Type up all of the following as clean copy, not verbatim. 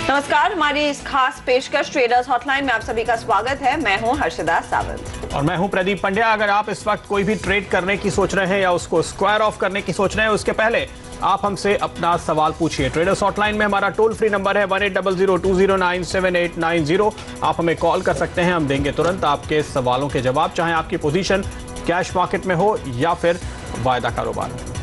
नमस्कार, हमारी इस खास पेशकश ट्रेडर्स हॉटलाइन में आप सभी का स्वागत है। मैं हूं हर्षदा सावंत और मैं हूं प्रदीप पंड्या। अगर आप इस वक्त कोई भी ट्रेड करने की सोच रहे हैं या उसको स्क्वायर ऑफ करने की सोच रहे हैं, उसके पहले आप हमसे अपना सवाल पूछिए। ट्रेडर्स हॉटलाइन में हमारा टोल फ्री नंबर है 180020097890। आप हमें कॉल कर सकते हैं, हम देंगे तुरंत आपके सवालों के जवाब, चाहे आपकी पोजीशन कैश मार्केट में हो या फिर वायदा कारोबार में।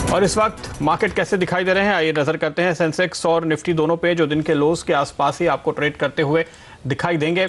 और इस वक्त मार्केट कैसे दिखाई दे रहे हैं, आइए नजर करते हैं। सेंसेक्स और निफ्टी दोनों पे जो दिन के लोज के आसपास ही आपको ट्रेड करते हुए दिखाई देंगे।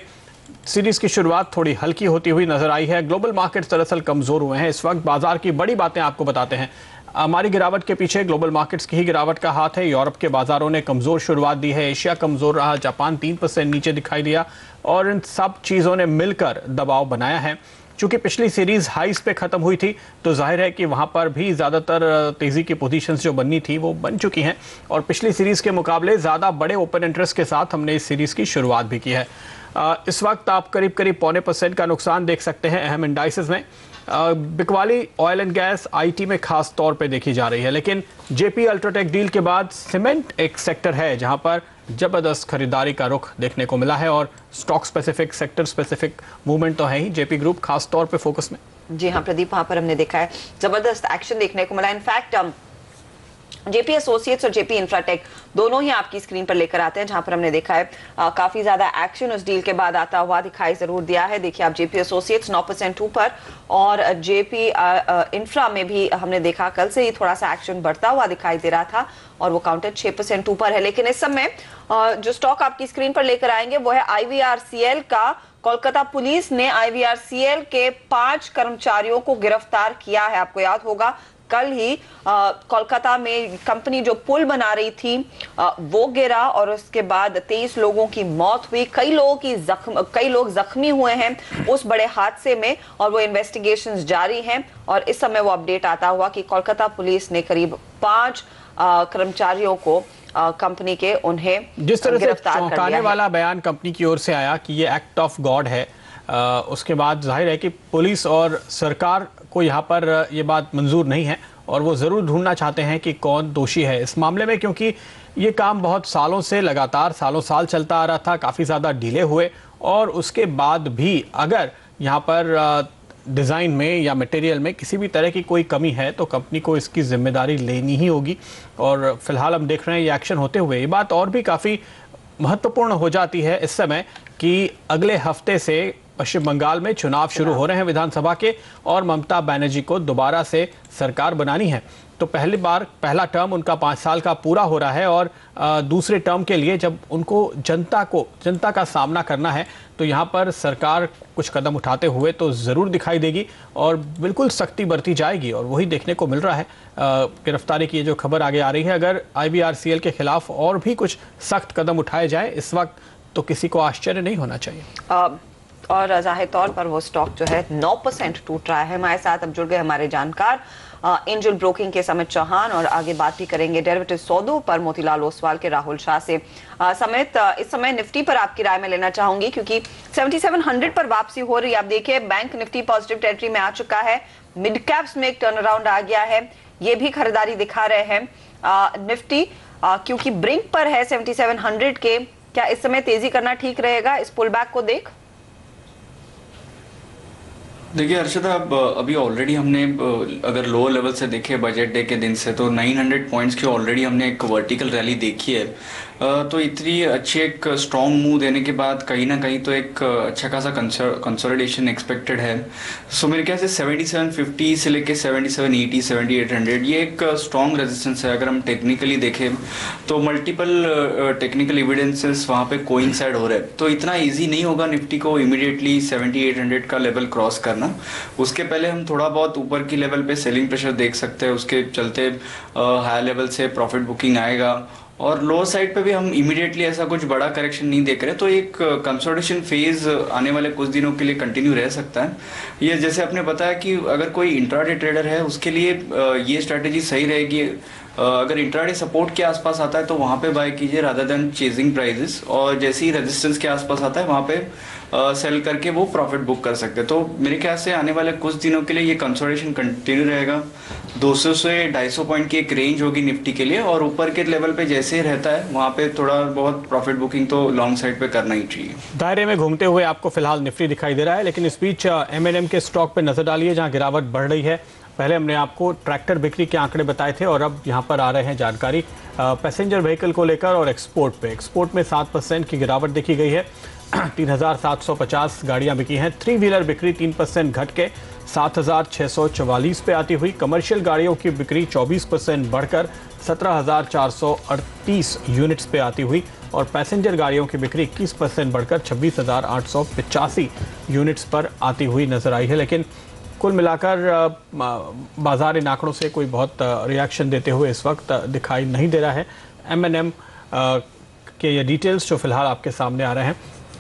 सीरीज की शुरुआत थोड़ी हल्की होती हुई नजर आई है। ग्लोबल मार्केट्स दरअसल कमजोर हुए हैं। इस वक्त बाजार की बड़ी बातें आपको बताते हैं। हमारी गिरावट के पीछे ग्लोबल मार्केट्स की ही गिरावट का हाथ है। यूरोप के बाजारों ने कमजोर शुरुआत दी है, एशिया कमजोर रहा, जापान 3% नीचे दिखाई दिया और इन सब चीजों ने मिलकर दबाव बनाया है। चूंकि पिछली सीरीज हाइस पे खत्म हुई थी तो जाहिर है कि वहां पर भी ज्यादातर तेजी की पोजीशंस जो बननी थी वो बन चुकी हैं और पिछली सीरीज के मुकाबले ज्यादा बड़े ओपन इंटरेस्ट के साथ हमने इस सीरीज की शुरुआत भी की है। इस वक्त आप करीब 0.25% का नुकसान देख सकते हैं अहम इंडाइसेस में। बिकवाली ऑयल एंड गैस आईटी में खास तौर पे देखी जा रही है, लेकिन जेपी अल्ट्राटेक डील के बाद सीमेंट एक सेक्टर है जहां पर जबरदस्त खरीदारी का रुख देखने को मिला है और stock specific, sector specific movement तो है ही। जेपी ग्रुप खास तौर पे फोकस में। जी हाँ प्रदीप, वहां पर हमने देखा है जबरदस्त एक्शन देखने को मिला। इनफैक्ट जेपी एसोसिएट्स और जेपी इंफ्राटेक दोनों ही आपकी स्क्रीन पर लेकर आते हैं, जहां पर हमने देखा है काफी ज्यादा एक्शन उस डील के बाद आता हुआ दिखाई जरूर दिया है। देखिए आप जेपी एसोसिएट्स 9% ऊपर और जेपी इंफ्रा में भी हमने देखा कल से ही थोड़ा सा एक्शन बढ़ता हुआ दिखाई दे रहा था और वो काउंटेड 6% ऊपर है। लेकिन इस समय जो स्टॉक आपकी स्क्रीन पर लेकर आएंगे वो है आईवीआरसीएल का। कोलकाता पुलिस ने आईवीआरसीएल के 5 कर्मचारियों को गिरफ्तार किया है। आपको याद होगा कल ही कोलकाता में कंपनी जो पुल बना रही थी वो गिरा और उसके बाद 23 लोगों की मौत हुई, कई लोग जख्मी हुए हैं उस बड़े हादसे में और वो इन्वेस्टिगेशंस जारी हैं। और इस समय वो अपडेट आता हुआ कि कोलकाता पुलिस ने करीब 5 कर्मचारियों को कंपनी के उन्हें जिस तरह से चौंकाने वाला बयान कंपनी की ओर से आया कि ये एक्ट ऑफ गॉड है, उसके बाद जाहिर है कि पुलिस और सरकार को यहाँ पर ये बात मंजूर नहीं है और वो ज़रूर ढूंढना चाहते हैं कि कौन दोषी है इस मामले में, क्योंकि ये काम बहुत सालों से लगातार सालों साल चलता आ रहा था। काफ़ी ज़्यादा डिले हुए और उसके बाद भी अगर यहाँ पर डिज़ाइन में या मटेरियल में किसी भी तरह की कोई कमी है तो कंपनी को इसकी जिम्मेदारी लेनी ही होगी। और फिलहाल हम देख रहे हैं ये एक्शन होते हुए। ये बात और भी काफ़ी महत्वपूर्ण हो जाती है इस समय कि अगले हफ्ते से पश्चिम बंगाल में चुनाव शुरू हो रहे हैं विधानसभा के और ममता बनर्जी को दोबारा से सरकार बनानी है। तो पहला टर्म उनका 5 साल का पूरा हो रहा है और दूसरे टर्म के लिए जब उनको जनता का सामना करना है तो यहाँ पर सरकार कुछ कदम उठाते हुए तो ज़रूर दिखाई देगी और बिल्कुल सख्ती बरती जाएगी और वही देखने को मिल रहा है। गिरफ्तारी की जो खबर आगे आ रही है, अगर आईवीआरसीएल के खिलाफ और भी कुछ सख्त कदम उठाए जाए इस वक्त तो किसी को आश्चर्य नहीं होना चाहिए। और जाहिर तौर पर वो स्टॉक जो है 9% टूट रहा है। हमारे साथ अब जुड़ गए हमारे जानकार एंजल ब्रोकिंग के समित चौहान और आगे बात भी करेंगे डेरिवेटिव सौदों पर मोतीलाल ओसवाल के राहुल शाह से। समित, इस समय निफ्टी पर आपकी राय में लेना चाहूंगी क्योंकि 7700 पर वापसी हो रही है। आप देखिए बैंक निफ्टी पॉजिटिव टेरिटरी में आ चुका है, मिड कैप्स में एक टर्न अराउंड आ गया है, ये भी खरीदारी दिखा रहे हैं। निफ्टी क्योंकि ब्रिंक पर है 7700 के, क्या इस समय तेजी करना ठीक रहेगा इस पुल बैक को देख? देखिए हर्षदा, अभी ऑलरेडी हमने अगर लोअर लेवल से देखे बजट डे के दिन से तो 900 पॉइंट्स की ऑलरेडी हमने एक वर्टिकल रैली देखी है। तो इतनी अच्छी एक स्ट्रॉन्ग मूव देने के बाद कहीं ना कहीं तो एक अच्छा खासा कंसोलिडेशन एक्सपेक्टेड है। सो मेरे ख्याल से 7750 से लेके 7780 7800 ये एक स्ट्रॉन्ग रेजिस्टेंस है। अगर हम टेक्निकली देखें तो मल्टीपल टेक्निकल एविडेंसेस वहाँ पे कोइंसाइड हो रहे हैं, तो इतना ईजी नहीं होगा निफ्टी को इमीडिएटली 7800 का लेवल क्रॉस करना। उसके पहले हम थोड़ा बहुत ऊपर की लेवल पे सेलिंग प्रेशर देख सकते हैं, उसके चलते हाई लेवल से प्रॉफिट बुकिंग आएगा और लोअर साइड पे भी हम इमीडिएटली ऐसा कुछ बड़ा करेक्शन नहीं देख रहे, तो एक कंसोलिडेशन फेज आने वाले कुछ दिनों के लिए कंटिन्यू रह सकता है। ये जैसे आपने बताया कि अगर कोई इंट्राडे ट्रेडर है उसके लिए ये स्ट्रैटेजी सही रहेगी। अगर इंट्राडे सपोर्ट के आसपास आता है तो वहाँ पे बाय कीजिए रादर देन चेजिंग प्राइजेस, और जैसे ही रेजिस्टेंस के आसपास आता है वहाँ पे सेल करके वो प्रॉफिट बुक कर सकते हैं। तो मेरे ख्याल से आने वाले कुछ दिनों के लिए ये कंसोलिडेशन कंटिन्यू रहेगा। 200 से 250 पॉइंट की एक रेंज होगी निफ्टी के लिए, और ऊपर के लेवल पे जैसे ही रहता है वहाँ पे थोड़ा बहुत प्रॉफिट बुकिंग तो लॉन्ग साइड पे करना ही चाहिए। दायरे में घूमते हुए आपको फिलहाल निफ्टी दिखाई दे रहा है, लेकिन इस बीच M&M के स्टॉक पे नजर डालिए जहां गिरावट बढ़ रही है। पहले हमने आपको ट्रैक्टर बिक्री के आंकड़े बताए थे और अब यहां पर आ रहे हैं जानकारी पैसेंजर व्हीकल को लेकर और एक्सपोर्ट पे। एक्सपोर्ट में 7% की गिरावट देखी गई है। 3,750 गाड़ियां बिकी हैं। 3 व्हीलर बिक्री 3% घट के 7,644 पे आती हुई। कमर्शियल गाड़ियों की बिक्री 24% बढ़कर 17,438 यूनिट्स पे आती हुई और पैसेंजर गाड़ियों की बिक्री 21% बढ़कर 26,885 यूनिट्स पर आती हुई नजर आई है। लेकिन कुल मिलाकर बाजार इन आंकड़ों से कोई बहुत रिएक्शन देते हुए इस वक्त दिखाई नहीं दे रहा है। M&M के ये डिटेल्स जो फिलहाल आपके सामने आ रहे हैं,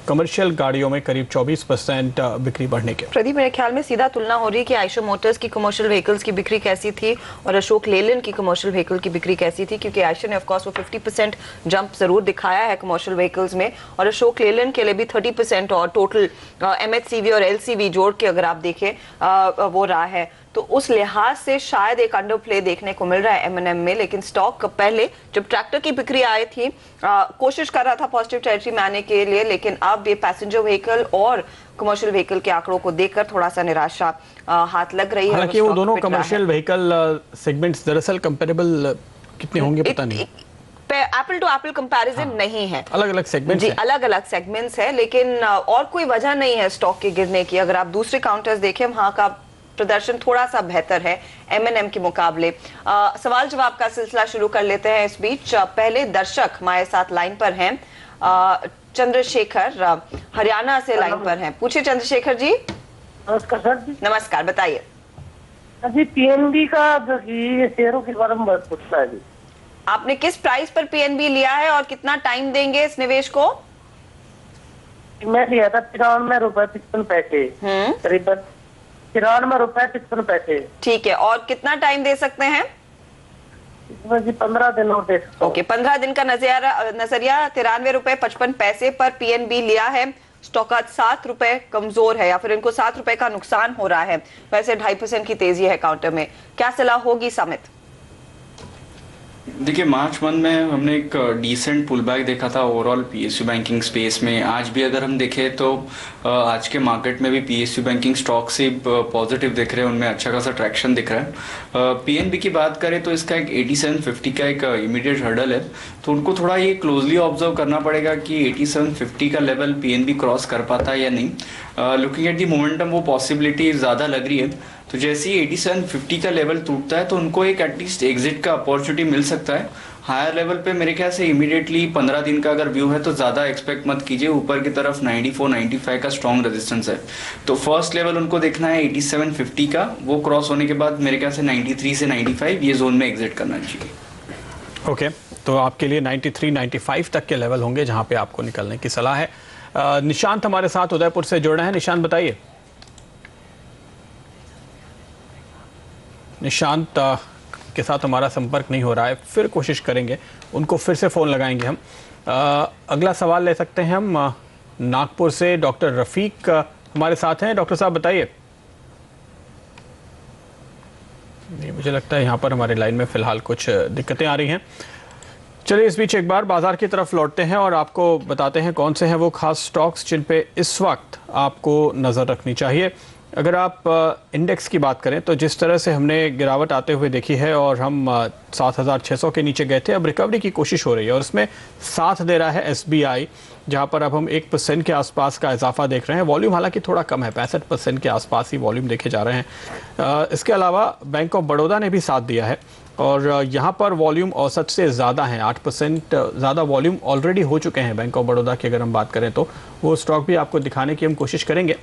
कमर्शियल गाड़ियों में करीब 24% बिक्री बढ़ने के। प्रदीप, मेरे ख्याल में सीधा तुलना हो रही है कि आयशर मोटर्स की कमर्शियल व्हीकल्स की बिक्री कैसी थी और अशोक लेलैंड की कमर्शियल व्हीकल की बिक्री कैसी थी, क्योंकि आयशर ने ऑफ कोर्स वो 50% जंप जरूर दिखाया है कमर्शियल व्हीकल्स में और अशोक लेलैंड के लिए भी 30% और टोटल MHCV और LCV जोड़ के अगर आप देखें वो रहा है। तो उस लिहाज से शायद एक अंडर प्ले देखने को मिल रहा है M&M में। लेकिन स्टॉक पहले जब ट्रैक्टर की बिक्री आई थी कोशिश कर रहा था पॉजिटिव टेरिटरी में आने के लिए, लेकिन अब ये पैसेंजर व्हीकल और कमर्शियल व्हीकल के आंकड़ों को देखकर थोड़ा सा निराशा हाथ लग रही है। हालांकि वो दोनों कमर्शियल व्हीकल सेगमेंट्स दरअसल कंपेरेबल कितने होंगे पता नहीं, एप्पल टू एप्पल कंपैरिजन नहीं है, अलग अलग सेगमेंट्स जी, अलग अलग सेगमेंट्स है। लेकिन और कोई वजह नहीं है स्टॉक के गिरने की। अगर आप दूसरे काउंटर्स देखें वहां का प्रदर्शन थोड़ा सा बेहतर है M&M के मुकाबले। सवाल जवाब का सिलसिला शुरू कर लेते हैं। इस बीच पहले दर्शक हमारे साथ लाइन पर हैं। चंद्रशेखर हरियाणा से लाइन पर हैं। पूछिए चंद्रशेखर जी। नमस्कार सर जी। नमस्कार, बताइए। अभी PNB का शेयरों के बारे में पूछना है जी। आपने किस प्राइस पर PNB लिया है और कितना टाइम देंगे इस निवेश को? मैं लिया था 93 रुपए 55 पैसे, करीबन 93 रुपए 55 पैसे। ठीक है, और कितना टाइम दे सकते हैं? 15 दिन और दे सकता हूं। ओके, 15 दिन का नजरिया 93 रुपए 55 पैसे पर PNB लिया है। स्टॉक आज 7 रुपए कमजोर है या फिर इनको 7 रुपए का नुकसान हो रहा है। वैसे 2.5% की तेजी है काउंटर में। क्या सलाह होगी समित? देखिए, मार्च मंथ में हमने एक डिसेंट पुल बैक देखा था ओवरऑल PSU बैंकिंग स्पेस में। आज भी अगर हम देखें तो आज के मार्केट में भी PSU बैंकिंग स्टॉक से पॉजिटिव दिख रहे हैं, उनमें अच्छा खासा ट्रैक्शन दिख रहा है। PNB की बात करें तो इसका एक 8750 का एक इमीडिएट हर्डल है, तो उनको थोड़ा ये क्लोजली ऑब्जर्व करना पड़ेगा कि 8750 का लेवल PNB क्रॉस कर पाता है या नहीं। लुकिंग एट दी मोमेंटम वो पॉसिबिलिटी ज़्यादा लग रही है। तो जैसे ही 8750 का लेवल टूटता है तो उनको एक एटलीस्ट एग्जिट का अपॉर्चुनिटी मिल सकता है। हायर लेवल पे मेरे ख्याल से इमीडिएटली 15 दिन का अगर व्यू है तो ज़्यादा एक्सपेक्ट मत कीजिए। ऊपर की तरफ 94-95 का स्ट्रॉन्ग रेजिस्टेंस है, तो फर्स्ट लेवल उनको देखना है 8750 का। वो क्रॉस होने के बाद मेरे ख्याल से 93 से 95 ये जोन में एग्जिट करना चाहिए। ओके, तो आपके लिए 93-95 तक के लेवल होंगे जहां पे आपको निकलने की सलाह है। निशांत हमारे साथ उदयपुर से जुड़ रहे हैं। निशांत बताइए। निशांत के साथ हमारा संपर्क नहीं हो रहा है, फिर कोशिश करेंगे, उनको फिर से फ़ोन लगाएंगे हम। अगला सवाल ले सकते हैं हम नागपुर से। डॉक्टर रफीक हमारे साथ हैं। डॉक्टर साहब बताइए। नहीं, मुझे लगता है यहाँ पर हमारे लाइन में फ़िलहाल कुछ दिक्कतें आ रही हैं। चलिए इस बीच एक बार बाजार की तरफ लौटते हैं और आपको बताते हैं कौन से हैं वो खास स्टॉक्स जिन पे इस वक्त आपको नज़र रखनी चाहिए। अगर आप इंडेक्स की बात करें तो जिस तरह से हमने गिरावट आते हुए देखी है और हम 7600 के नीचे गए थे, अब रिकवरी की कोशिश हो रही है और इसमें साथ दे रहा है SBI, जहां पर अब हम 1% के आसपास का इजाफा देख रहे हैं। वॉल्यूम हालांकि थोड़ा कम है, 65% के आसपास ही वॉल्यूम देखे जा रहे हैं। इसके अलावा बैंक ऑफ बड़ौदा ने भी साथ दिया है और यहाँ पर वॉल्यूम औसत से ज़्यादा है, 8% ज़्यादा वॉल्यूम ऑलरेडी हो चुके हैं बैंक ऑफ बड़ौदा की। अगर हम बात करें तो वो स्टॉक भी आपको दिखाने की हम कोशिश करेंगे।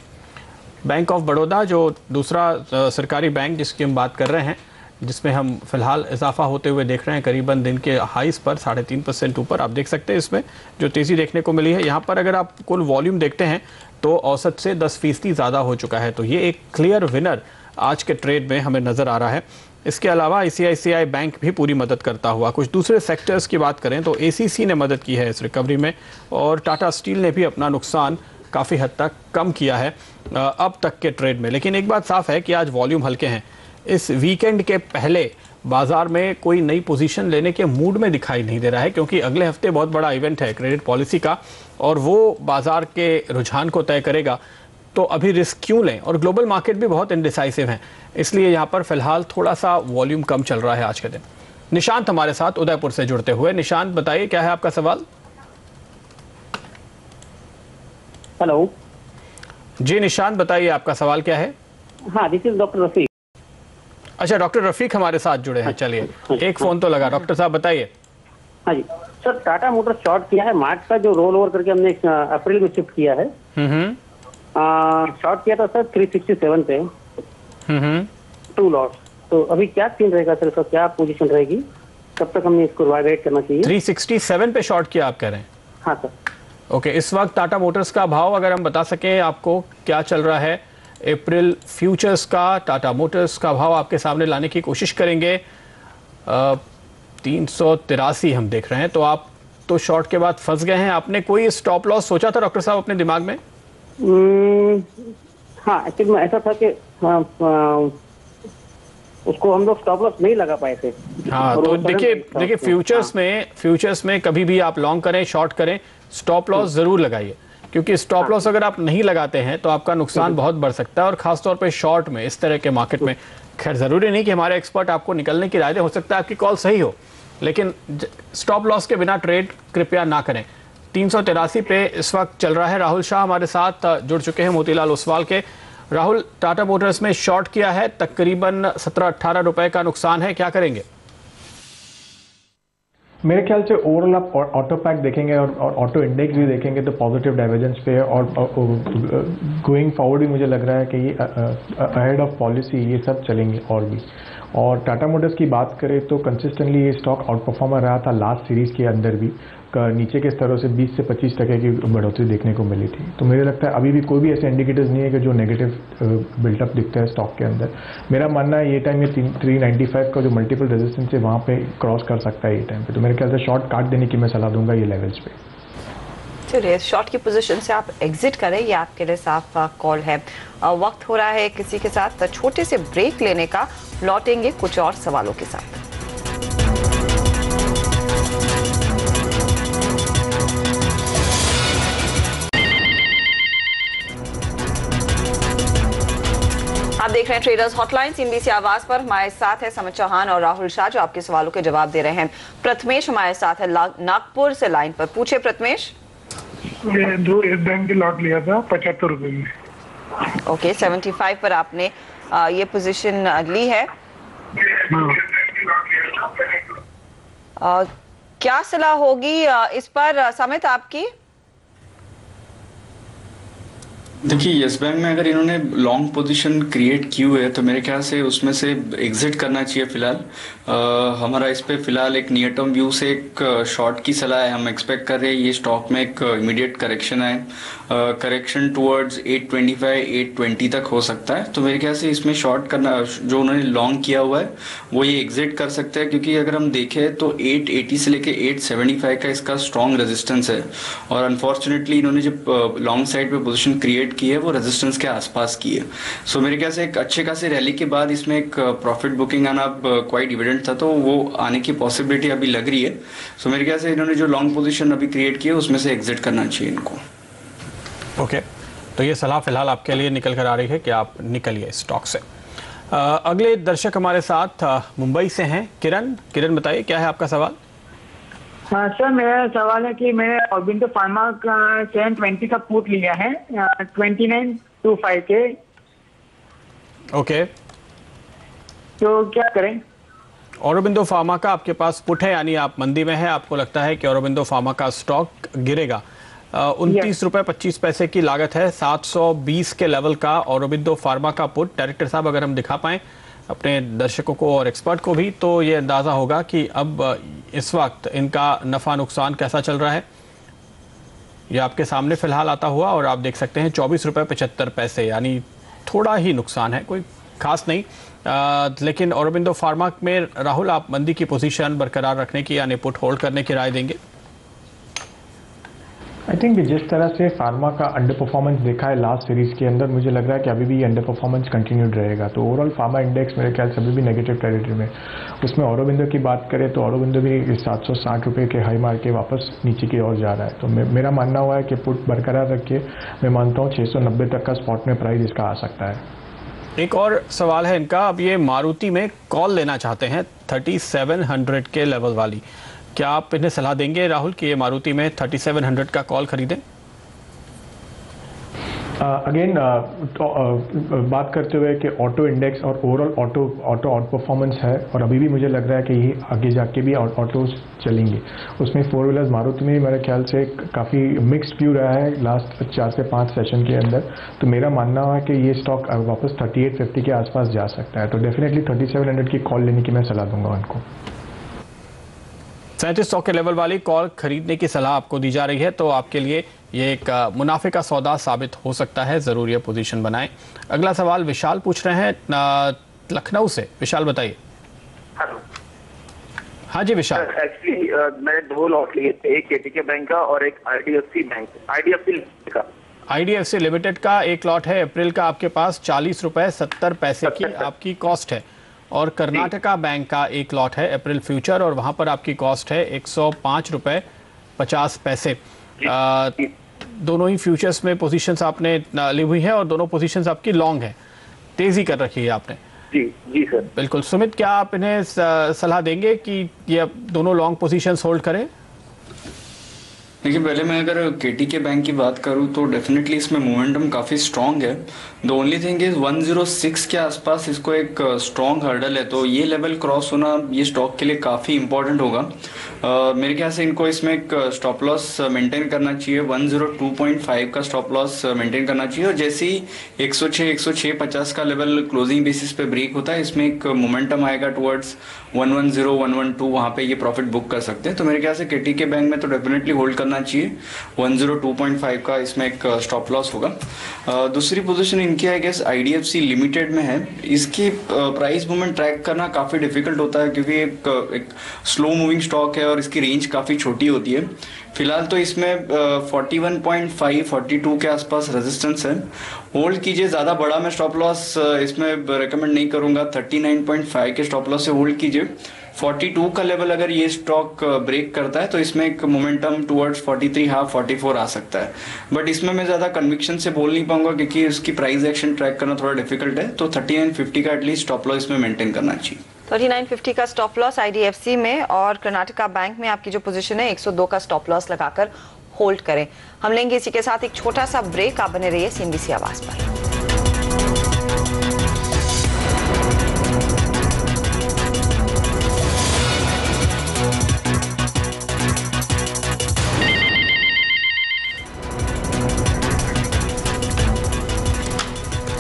बैंक ऑफ बड़ौदा जो दूसरा सरकारी बैंक जिसकी हम बात कर रहे हैं, जिसमें हम फिलहाल इजाफा होते हुए देख रहे हैं करीबन दिन के हाईस पर 3.5% ऊपर। आप देख सकते हैं इसमें जो तेज़ी देखने को मिली है। यहाँ पर अगर आप कुल वॉल्यूम देखते हैं तो औसत से 10% ज़्यादा हो चुका है, तो ये एक क्लियर विनर आज के ट्रेड में हमें नज़र आ रहा है। इसके अलावा ICICI बैंक भी पूरी मदद करता हुआ। कुछ दूसरे सेक्टर्स की बात करें तो ACC ने मदद की है इस रिकवरी में और टाटा स्टील ने भी अपना नुकसान काफ़ी हद तक कम किया है अब तक के ट्रेड में। लेकिन एक बात साफ है कि आज वॉल्यूम हल्के हैं। इस वीकेंड के पहले बाजार में कोई नई पोजीशन लेने के मूड में दिखाई नहीं दे रहा है, क्योंकि अगले हफ्ते बहुत बड़ा इवेंट है क्रेडिट पॉलिसी का और वो बाजार के रुझान को तय करेगा। तो अभी रिस्क क्यों लें, और ग्लोबल मार्केट भी बहुत इनडिसाइसिव हैं, इसलिए यहाँ पर फिलहाल थोड़ा सा वॉल्यूम कम चल रहा है आज के दिन। निशांत हमारे साथ उदयपुर से जुड़ते हुए। निशांत, बताइए क्या है आपका सवाल? हेलो जी निशांत, बताइए आपका सवाल क्या है? हाँ, दिस इज डॉक्टर रफीक। अच्छा, डॉक्टर रफीक हमारे साथ जुड़े हैं। चलिए, एक फोन तो लगा। डॉक्टर साहब बताइए। हाँ जी सर, टाटा मोटर्स शॉर्ट किया है। मार्च का जो रोल ओवर करके हमने अप्रैल में शिफ्ट किया है। शॉर्ट किया था सर 367 पे, 2 लॉट। तो अभी क्या सीन रहेगा सर, इसका क्या पोजीशन रहेगी, कब तक हमने इसको वेट करना चाहिए? 367 पे शॉर्ट किया आप कह रहे हैं? हाँ सर। ओके, इस वक्त टाटा मोटर्स का भाव अगर हम बता सकें आपको क्या चल रहा है? अप्रैल फ्यूचर्स का टाटा मोटर्स का भाव आपके सामने लाने की कोशिश करेंगे। 383 हम देख रहे हैं। तो आप तो शॉर्ट के बाद फंस गए हैं। आपने कोई स्टॉप लॉस सोचा था डॉक्टर साहब अपने दिमाग में? हाँ, एक्चुअली में ऐसा था कि उसको हम लोग स्टॉप लॉस नहीं लगा पाए थे। हाँ, तो देखिए फ्यूचर्स में कभी भी आप लॉन्ग करें शॉर्ट करें, स्टॉप लॉस जरूर लगाइए, क्योंकि स्टॉप लॉस अगर आप नहीं लगाते हैं तो आपका नुकसान बहुत बढ़ सकता है। और खासतौर पे शॉर्ट में, इस तरह के मार्केट में, खैर जरूरी नहीं कि हमारे एक्सपर्ट आपको निकलने की राय दें, हो सकता है आपकी कॉल सही हो, लेकिन स्टॉप लॉस के बिना ट्रेड कृपया ना करें। 383 पे इस वक्त चल रहा है। राहुल शाह हमारे साथ जुड़ चुके हैं मोतीलाल ओसवाल के। राहुल, टाटा मोटर्स में शॉर्ट किया है, तकरीबन 17-18 रुपए का नुकसान है, क्या करेंगे? मेरे ख्याल से ओवरऑल आप ऑटो पैक देखेंगे और ऑटो इंडेक्स भी देखेंगे तो पॉजिटिव डाइवर्जेंस पे है। और गोइंग फॉरवर्ड भी मुझे लग रहा है कि ये अहेड ऑफ पॉलिसी ये सब चलेंगे और भी। और टाटा मोटर्स की बात करें तो कंसिस्टेंटली ये स्टॉक आउट परफॉर्मर रहा था लास्ट सीरीज के अंदर भी। नीचे के स्तरों से 20 से 25% की बढ़ोतरी देखने को मिली थी। तो मुझे लगता है अभी भी कोई भी ऐसे इंडिकेटर्स नहीं है कि जो नेगेटिव बिल्टअप दिखता है स्टॉक के अंदर। मेरा मानना है ये टाइम ये 395 का जो मल्टीपल रेजिस्टेंस है वहाँ पे क्रॉस कर सकता है ये टाइम पे। तो मेरे ख्याल से शॉर्ट काट देने की मैं सलाह दूंगा ये लेवल्स पे। चलिए, शॉर्ट की पोजीशन से आप एग्जिट करें, ये आपके लिए साफ कॉल है। वक्त हो रहा है किसी के साथ छोटे से ब्रेक लेने का। लौटेंगे कुछ और सवालों के साथ। आप देख रहे हैं ट्रेडर्स हॉटलाइन सीएनबीसी आवाज पर। हमारे साथ है समत चौहान और राहुल शाह जो आपके सवालों के जवाब दे रहे हैं। प्रथमेश हमारे साथ है नागपुर से लाइन पर। पूछे प्रथमेश। दो एस बैंक के लॉट लिया था 75 रुपए में। ओके, 75 पर आपने ये पोजीशन ली है। क्या सलाह होगी इस पर समित आपकी? देखिए, यस बैंक में अगर इन्होंने लॉन्ग पोजीशन क्रिएट की हुई है तो मेरे ख्याल से उसमें से एग्जिट करना चाहिए फिलहाल। हमारा इस पे फिलहाल एक नियर टर्म व्यू से एक शॉर्ट की सलाह है। हम एक्सपेक्ट कर रहे हैं ये स्टॉक में एक इमीडिएट करेक्शन आए, करेक्शन टुवर्ड्स 825 820 तक हो सकता है। तो मेरे ख्याल से इसमें शॉर्ट करना, जो उन्होंने लॉन्ग किया हुआ है वो ये एग्जिट कर सकते हैं, क्योंकि अगर हम देखें तो 880 से लेके 875 का इसका स्ट्रॉन्ग रेजिस्टेंस है। और अनफॉर्चुनेटली इन्होंने जो लॉन्ग साइड पे पोजीशन क्रिएट की है वो रेजिस्टेंस के आसपास की है। सो मेरे ख्याल से एक अच्छे खासे रैली के बाद इसमें एक प्रॉफिट बुकिंग आना क्वाइट इविडेंट था, तो वो आने की पॉसिबिलिटी अभी लग रही है। सो मेरे ख्याल से इन्होंने जो लॉन्ग पोजीशन अभी क्रिएट की है उसमें से एग्जिट करना चाहिए इनको। ओके, तो ये सलाह फिलहाल आपके लिए निकल कर आ रही है कि आप निकलिए स्टॉक से। अगले दर्शक हमारे साथ मुंबई से हैं किरण बताइए क्या है आपका सवाल? हाँ सर, मेरा सवाल है कि मैंने ऑरबिंदो फार्मा का 720 का पुट लिया है 2925 के। ओके, तो क्या करें? ऑरोबिंदो फार्मा का आपके पास पुट है, यानी आप मंदी में है, आपको लगता है कि ऑरोबिंदो फार्मा का स्टॉक गिरेगा। 29 रुपए 25 पैसे की लागत है, 720 के लेवल का ऑरोबिंदो फार्मा का पुट। डायरेक्टर साहब अगर हम दिखा पाएं अपने दर्शकों को और एक्सपर्ट को भी, तो ये अंदाज़ा होगा कि अब इस वक्त इनका नफ़ा नुकसान कैसा चल रहा है। ये आपके सामने फिलहाल आता हुआ और आप देख सकते हैं 24 रुपए 75 पैसे, यानी थोड़ा ही नुकसान है, कोई खास नहीं। लेकिन ऑरोबिंदो फार्मा में राहुल, आप मंदी की पोजीशन बरकरार रखने की यानी पुट होल्ड करने की राय देंगे? आई थिंक जिस तरह से फार्मा का अंडर परफॉर्मेंस देखा है लास्ट सीरीज के अंदर, मुझे लग रहा है कि अभी भी ये अंडर परफॉर्मेंस कंटिन्यूड रहेगा। तो ओवरऑल फार्मा इंडेक्स मेरे ख्याल से अभी भी नेगेटिव टेरिटरी में। उसमें औरोबिंदो की बात करें तो औरोबिंदो भी 760 रुपये के हाई मार के वापस नीचे की ओर जा रहा है। तो मेरा मानना हुआ है कि पुट बरकरार रख के मैं मानता हूँ 690 तक का स्पॉट में प्राइस इसका आ सकता है। एक और सवाल है इनका, अब ये मारुति में कॉल लेना चाहते हैं 3700 के लेवल वाली, क्या आप इन्हें सलाह देंगे राहुल कि ये मारुति में 3700 का कॉल खरीदें? अगेन बात करते हुए कि ऑटो इंडेक्स और ओवरऑल ऑटो आउट परफॉर्मेंस है, और अभी भी मुझे लग रहा है कि ये आगे जाके भी ऑटोज चलेंगे। उसमें 4 व्हीलर्स मारुति में मेरे ख्याल से काफ़ी मिक्स्ड व्यू रहा है लास्ट 4 से 5 सेशन के अंदर। तो मेरा मानना है कि ये स्टॉक वापस 3850 के आसपास जा सकता है। तो डेफिनेटली 3700 की कॉल लेने की मैं सलाह दूंगा उनको। 3700 के लेवल वाली कॉल खरीदने की सलाह आपको दी जा रही है, तो आपके लिए ये एक मुनाफे का सौदा साबित हो सकता है, जरूर ये पोजीशन बनाएं। अगला सवाल विशाल पूछ रहे हैं लखनऊ से। विशाल बताइए। हेलो। हाँ जी विशाल। एक्चुअली मैंने 2 लॉट लिए थे, एक केटीके बैंक का और एक आईडीएफसी का। आईडीएफसी लिमिटेड का एक लॉट है, अप्रैल का आपके पास 40 रुपए 70 पैसे की आपकी कॉस्ट है, और कर्नाटका बैंक का एक लॉट है अप्रैल फ्यूचर, और वहां पर आपकी कॉस्ट है 105 रुपए 50 पैसे। दोनों ही फ्यूचर्स में पोजीशंस आपने ली हुई है, और दोनों पोजीशंस आपकी लॉन्ग है, तेजी कर रखी है आपने। जी सर। बिल्कुल। सुमित, क्या आप इन्हें सलाह देंगे कि ये दोनों लॉन्ग पोजीशंस होल्ड करें? देखिए, पहले मैं अगर केटीके बैंक की बात करूं तो डेफिनेटली इसमें मोमेंटम काफ़ी स्ट्रांग है। द ओनली थिंग इज 106 के आसपास इसको एक स्ट्रांग हर्डल है, तो ये लेवल क्रॉस होना ये स्टॉक के लिए काफ़ी इंपॉर्टेंट होगा। मेरे ख्याल से इनको इसमें एक स्टॉप लॉस मेंटेन करना चाहिए, 102.5 का स्टॉप लॉस मेंटेन करना चाहिए, और जैसे ही 106-106.50 का लेवल क्लोजिंग बेसिस पे ब्रेक होता है, इसमें एक मोमेंटम आएगा टुवर्ड्स 110-112, वहाँ पे ये प्रॉफिट बुक कर सकते हैं। तो मेरे ख्याल से केटीके बैंक में तो डेफिनेटली होल्ड करना चाहिए। 102.5 का इसमें एक स्टॉप लॉस होगा। दूसरी पोजीशन इनकी आई गेस आईडीएफसी लिमिटेड में है। इसकी प्राइस मूवमेंट ट्रैक करना काफ़ी डिफिकल्ट होता है, क्योंकि एक स्लो मूविंग स्टॉक है और इसकी रेंज काफ़ी छोटी होती है। फिलहाल तो इसमें 41.5-42 के आसपास रेजिस्टेंस है, होल्ड कीजिए। ज़्यादा बड़ा मैं स्टॉप लॉस इसमें रेकमेंड नहीं करूंगा, 39.5 के स्टॉप लॉस से होल्ड कीजिए। 42 का लेवल अगर ये स्टॉक ब्रेक करता है तो इसमें एक मोमेंटम टुवर्ड्स 43.5-44 आ सकता है, बट इसमें मैं ज़्यादा कन्विक्शन से बोल नहीं पाऊंगा क्योंकि इसकी प्राइस एक्शन ट्रैक करना थोड़ा डिफिकल्ट है। तो 3950 का एटलीस्ट स्टॉप लॉस इसमें मेंटेन करना चाहिए। 3950 का स्टॉप लॉस आईडीएफसी में, और कर्नाटका बैंक में आपकी जो पोजीशन है 102 का स्टॉप लॉस लगाकर होल्ड करें। हम लेंगे इसी के साथ एक छोटा सा ब्रेक। आप बने रहिए सीएनबीसी आवाज पर।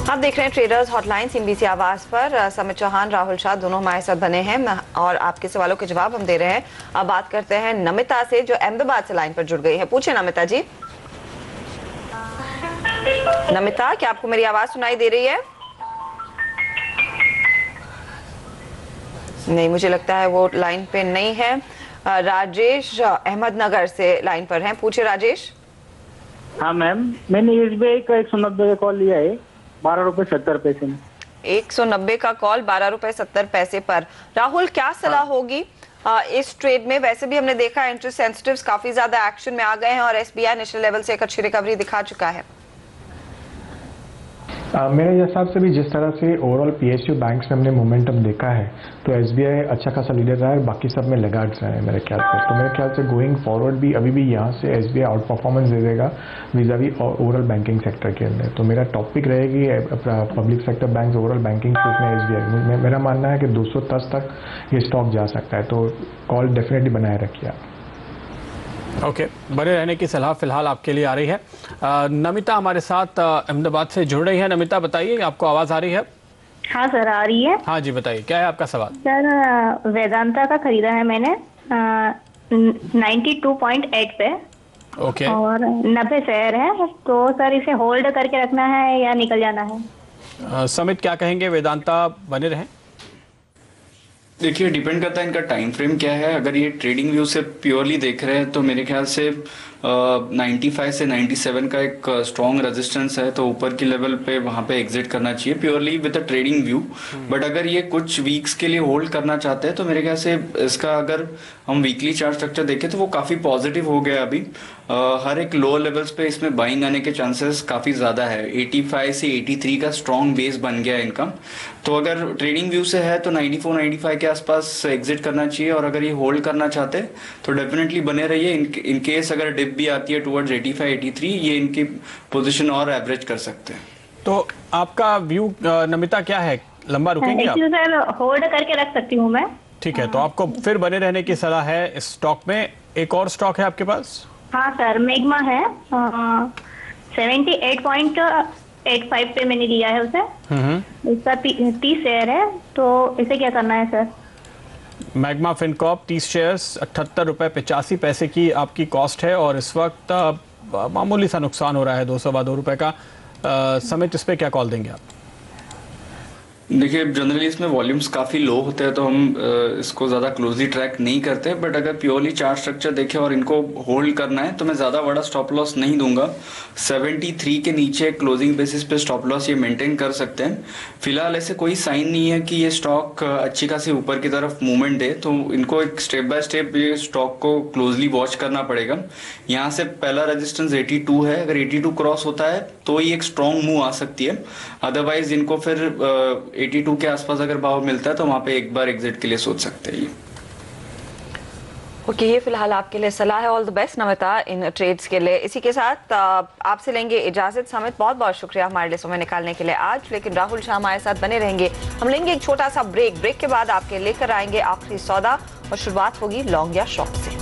आप देख रहे हैं ट्रेडर्स हॉटलाइन सीएनबीसी आवाज पर। समित चौहान, राहुल शाह दोनों हमारे साथ बने हैं और आपके सवालों के जवाब हम दे रहे हैं। अब बात करते हैं नमिता से, जो अहमदाबाद से लाइन पर जुड़ गई है। पूछे नमिता जी। नमिता, क्या आपको मेरी आवाज सुनाई दे रही है? नहीं, मुझे लगता है वो लाइन पे नहीं है। राजेश अहमदनगर से लाइन पर हैं। पूछे राजेश। हाँ मैम, मैंने एसबीआई का 190 का कॉल लिया है 12 रुपए 70 पैसे में। 190 का कॉल 12 रुपए 70 पैसे पर। राहुल, क्या सलाह होगी इस ट्रेड में? वैसे भी हमने देखा इंटरेस्ट सेंसिटिव्स काफी ज्यादा एक्शन में आ गए हैं और एसबीआई नेशनल लेवल से एक अच्छी रिकवरी दिखा चुका है। मेरे हिसाब से भी जिस तरह से ओवरऑल पीएसयू बैंक्स में हमने मोमेंटम देखा है, तो एसबीआई अच्छा खासा लीडर रहा है, बाकी सब में लगार्ड्स रहे हैं मेरे ख्याल से। तो मेरे ख्याल से गोइंग फॉरवर्ड भी अभी भी यहाँ से एसबीआई आउट परफॉर्मेंस दे देगा विजावी ओवरऑल बैंकिंग सेक्टर के अंदर। तो मेरा टॉपिक रहेगी public sector bank overall banking space में एसबीआई। मेरा मानना है कि 210 तक ये स्टॉक जा सकता है, तो कॉल डेफिनेटली बनाए रखिए आप। ओके, बने रहने की सलाह फिलहाल आपके लिए आ रही है। नमिता हमारे साथ अहमदाबाद से जुड़ रही है। नमिता बताइए, आपको आवाज़ आ रही है? हाँ सर, आ रही है। हाँ जी, बताइए क्या है आपका सवाल? सर, वेदांता का खरीदा है मैंने 92.8 पे। ओके। और 90 शेयर है, तो सर इसे होल्ड करके रखना है या निकल जाना है? समित, क्या कहेंगे? वेदांता बने रहें? देखिए, डिपेंड करता है इनका टाइम फ्रेम क्या है। अगर ये ट्रेडिंग व्यू से प्योरली देख रहे हैं तो मेरे ख्याल से 95 से 97 का एक स्ट्रॉन्ग रेजिस्टेंस है, तो ऊपर की लेवल पे वहां पे एग्जिट करना चाहिए purely with a trading view. But अगर ये कुछ वीक्स के लिए होल्ड करना चाहते हैं तो मेरे ख्याल से इसका अगर हम वीकली चार्ट स्ट्रक्चर देखें तो वो काफी पॉजिटिव हो गया अभी। हर एक लो लेवल्स पे इसमें बाइंग आने के चांसेस काफी ज्यादा है। 85 से 83 का स्ट्रॉन्ग बेस बन गया इनका, तो अगर ट्रेडिंग व्यू से है तो 94-95 के आसपास एग्जिट करना चाहिए। और अगर ये होल्ड करना चाहते हैं तो डेफिनेटली बने रहिए। इन केस अगर डिप भी आती है टुवर्ड्स 85-83, ये इनकी पोजीशन और एवरेज कर सकते हैं। तो आपका व्यू नमिता क्या है, लंबा रुकेंगे आप? सर होल्ड करके रख सकती हूँ मैं। ठीक है, तो आपको फिर बने रहने की सलाह है इस स्टॉक में। एक और स्टॉक है आपके पास? हाँ सर, मैग्मा है, 78.85 पे मैंने लिया है उसे। इसका 30 शेयर है, तो इसे क्या करना है सर? मैग्मा फिनकॉर्प 30 शेयर्स 78 रुपए 85 पैसे की आपकी कॉस्ट है, और इस वक्त मामूली सा नुकसान हो रहा है 202 रुपए का। समित, इस पे क्या कॉल देंगे आप? देखिए, जनरली इसमें वॉल्यूम्स काफ़ी लो होते हैं तो हम इसको ज़्यादा क्लोजली ट्रैक नहीं करते। बट अगर प्योरली चार्ट स्ट्रक्चर देखें और इनको होल्ड करना है तो मैं ज़्यादा बड़ा स्टॉप लॉस नहीं दूंगा। 73 के नीचे क्लोजिंग बेसिस पे स्टॉप लॉस ये मेंटेन कर सकते हैं। फिलहाल ऐसे कोई साइन नहीं है कि ये स्टॉक अच्छी खासी ऊपर की तरफ मूवमेंट दे, तो इनको एक स्टेप बाय स्टेप ये स्टॉक को क्लोजली वॉच करना पड़ेगा। यहाँ से पहला रेजिस्टेंस 82 है, अगर 82 क्रॉस होता है तो ही एक स्ट्रॉन्ग मूव आ सकती है। अदरवाइज इनको फिर 82 के आसपास अगर भाव मिलता है तो वहां पे एक बार एग्जिट के लिए सोच सकते हैं। ओके, ये फिलहाल आपके लिए सलाह है। All the best Namita in trades के लिए। इसी के साथ आपसे लेंगे इजाजत। समित, बहुत बहुत शुक्रिया हमारे लिए समय निकालने के लिए आज। लेकिन राहुल शाह हमारे साथ बने रहेंगे। हम लेंगे एक छोटा सा ब्रेक के बाद आपके लेकर आएंगे आखिरी सौदा, और शुरुआत होगी लॉन्ग या शॉर्ट से।